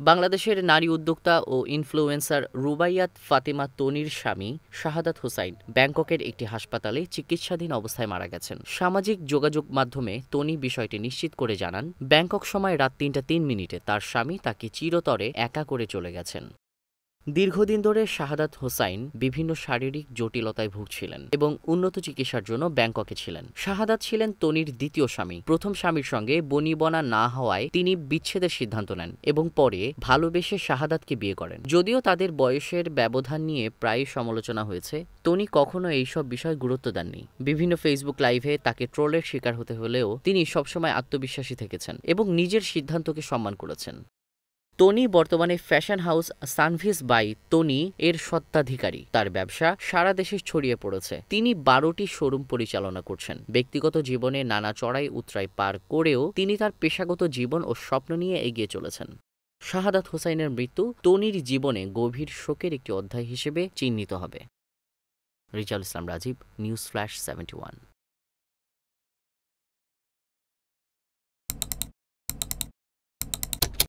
বাংলাদেশের নারী উদ্যোক্তা ও ইনফ্লুয়েন্সার রুবাইয়াত ফাতেমা তনির স্বামী শাহাদাত হোসাইন ব্যাংককের একটি হাসপাতালে চিকিৎসাধীন অবস্থায় মারা গেছেন। সামাজিক যোগাযোগ মাধ্যমে তনি বিষয়টি নিশ্চিত করে জানান, ব্যাংকক সময় রাত ৩টা ৩ মিনিটে তার স্বামী তাকে চিরতরে একা করে চলে গেছেন। দীর্ঘদিন ধরে শাহাদাত হোসাইন বিভিন্ন শারীরিক জটিলতায় ভুগছিলেন এবং উন্নত চিকিৎসার জন্য ব্যাংককে ছিলেন। শাহাদাত ছিলেন তনির দ্বিতীয় স্বামী। প্রথম স্বামীর সঙ্গে বনিবনা না হওয়ায় তিনি বিচ্ছেদের সিদ্ধান্ত নেন এবং পরে ভালোবেসে শাহাদাতকে বিয়ে করেন। যদিও তাদের বয়সের ব্যবধান নিয়ে প্রায় সমালোচনা হয়েছে, তনি কখনো এইসব বিষয় গুরুত্ব দেননি। বিভিন্ন ফেসবুক লাইভে তাকে ট্রোলের শিকার হতে হলেও তিনি সবসময় আত্মবিশ্বাসী থেকেছেন এবং নিজের সিদ্ধান্তকে সম্মান করেছেন। তনি বর্তমানে fashion house Sanvees by Toni এর স্বত্বাধিকারী। তার ব্যবসা সারা দেশে ছড়িয়ে পড়েছে। তিনি 12টি শোরুম পরিচালনা করছেন। ব্যক্তিগত জীবনে নানা চড়াই উতরাই পার করেও তিনি তার পেশাগত জীবন ও স্বপ্ন নিয়ে এগিয়ে চলেছেন। শাহাদাত হোসাইনের মৃত্যু তনির জীবনে গভীর শোকের একটি অধ্যায় হিসেবে চিহ্নিত হবে। রিজাল ইসলাম রাজীব, নিউজ ফ্ল্যাশ 71।